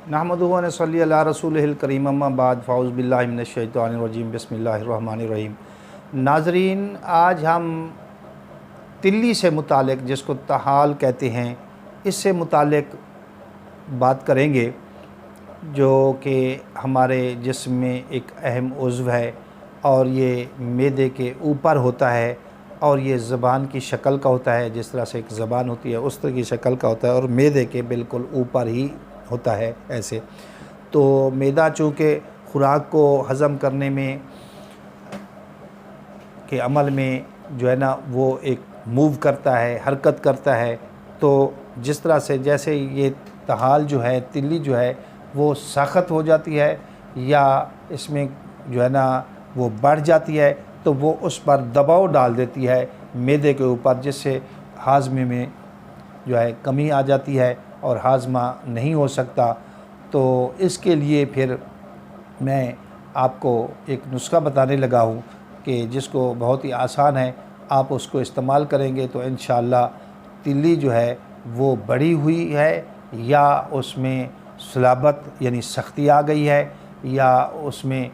नहमदुहु व नसल्ली अला रसूलिहिल करीम अम्मा बाद फ़ाउज़ बिल्लाहि मिनश शैतानिर रजीम बिस्मिल्लाहिर रहमानिर रहीम। नाज़रीन, आज हम तिल्ली से मुतालिक, जिसको तहाल कहते हैं, इससे मुतालिक बात करेंगे, जो कि हमारे जिस्म में एक अहम उज़्व है और ये मैदे के ऊपर होता है और ये ज़बान की शक्ल का होता है। जिस तरह से एक ज़बान होती है उस तरह की शक्ल का होता है और मैदे के बिल्कुल ऊपर ही होता है ऐसे। तो मैदा चूँकि खुराक को हज़म करने में के अमल में जो है ना वो एक मूव करता है, हरकत करता है। तो जिस तरह से जैसे ये तहाल जो है, तिल्ली जो है वो सख्त हो जाती है या इसमें जो है ना वो बढ़ जाती है, तो वो उस पर दबाव डाल देती है मैदे के ऊपर, जिससे हाज़मे में जो है कमी आ जाती है और हाज़मा नहीं हो सकता। तो इसके लिए फिर मैं आपको एक नुस्खा बताने लगा हूँ कि जिसको बहुत ही आसान है, आप उसको इस्तेमाल करेंगे तो इंशाअल्लाह तिल्ली जो है वो बढ़ी हुई है या उसमें सलाबत यानी सख्ती आ गई है या उसमें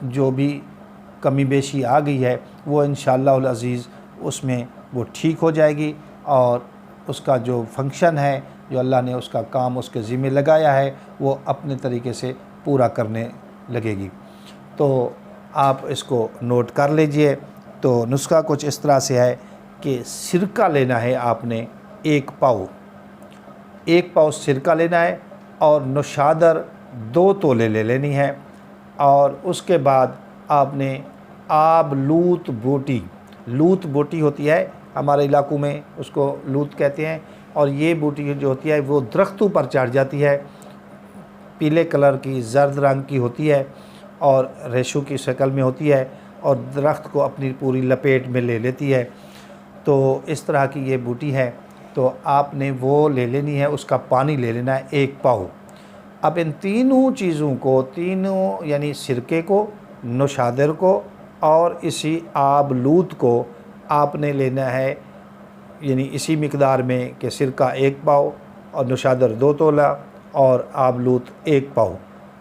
जो भी कमी बेशी आ गई है, वो इंशाअल्लाह अज़ीज़ उसमें वो ठीक हो जाएगी और उसका जो फंक्शन है, जो अल्लाह ने उसका काम उसके ज़िम्मे लगाया है, वो अपने तरीके से पूरा करने लगेगी। तो आप इसको नोट कर लीजिए। तो नुस्खा कुछ इस तरह से है कि सिरका लेना है आपने 1 पाव सिरका लेना है और नौशादर 2 तोले ले लेनी है। और उसके बाद आपने लूत बोटी होती है, हमारे इलाक़ों में उसको लूत कहते हैं, और ये बूटी जो होती है वो दरख्तों पर चढ़ जाती है, पीले कलर की, जर्द रंग की होती है और रेशों की शक्ल में होती है और दरख्त को अपनी पूरी लपेट में ले लेती है। तो इस तरह की ये बूटी है, तो आपने वो ले लेनी है, उसका पानी ले लेना है 1 पाव। अब इन तीनों चीज़ों को, तीनों यानी सिरके को, नौशादर को और इसी आबलूत को आपने लेना है, यानी इसी मिकदार में कि सिरका 1 पाव और नौशादर 2 तोला और आबलूत 1 पाव।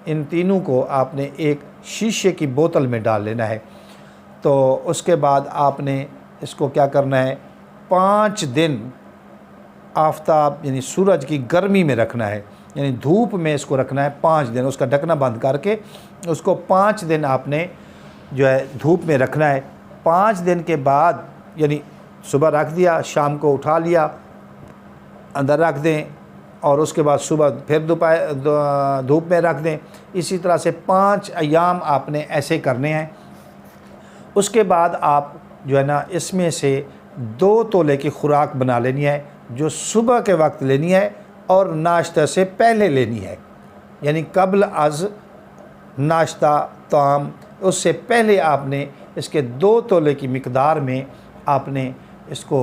इन तीनों को आपने एक शीशे की बोतल में डाल लेना है। तो उसके बाद आपने इसको क्या करना है, 5 दिन आफ़ताब यानी सूरज की गर्मी में रखना है, यानी धूप में इसको रखना है 5 दिन। उसका ढकना बंद करके उसको 5 दिन आपने जो है धूप में रखना है। 5 दिन के बाद यानी सुबह रख दिया, शाम को उठा लिया, अंदर रख दें और उसके बाद सुबह फिर दोपहर धूप में रख दें। इसी तरह से 5 अय्याम आपने ऐसे करने हैं। उसके बाद आप जो है ना इसमें से 2 तोले की खुराक बना लेनी है, जो सुबह के वक्त लेनी है और नाश्ते से पहले लेनी है, यानी कबल अज़ नाश्ता ताम, उससे पहले आपने इसके 2 तोले की मिकदार में आपने इसको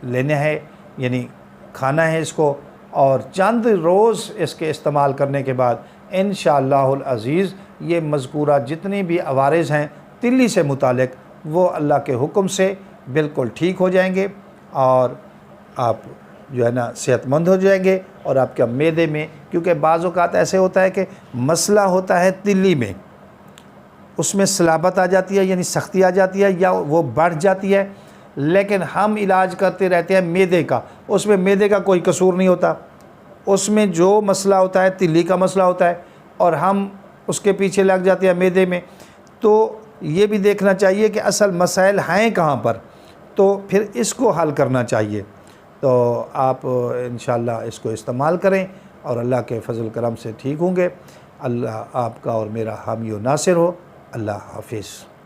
लेना है, यानी खाना है इसको। और चंद रोज़ इसके इस्तेमाल करने के बाद इंशाअल्लाहुल अज़ीज़ ये मज़कूरा जितनी भी अवारिज़ हैं तिल्ली से मुतालिक, वो अल्लाह के हुक्म से बिल्कुल ठीक हो जाएंगे और आप जो है ना सेहतमंद हो जाएंगे। और आपके मैदे में, क्योंकि बाज़ औक़ात ऐसे होता है कि मसला होता है तिल्ली में, उसमें सलाबत आ जाती है यानी सख्ती आ जाती है या वो बढ़ जाती है, लेकिन हम इलाज करते रहते हैं मैदे का। उसमें मैदे का कोई कसूर नहीं होता, उसमें जो मसला होता है तिल्ली का मसला होता है और हम उसके पीछे लग जाते हैं मैदे में। तो ये भी देखना चाहिए कि असल मसाइल हैं कहाँ पर, तो फिर इसको हल करना चाहिए। तो आप इंशाअल्लाह इसको इस्तेमाल करें और अल्लाह के फ़ज़ल करम से ठीक होंगे। अल्लाह आपका और मेरा हामी व नासिर हो। अल्लाह हाफ़िज़।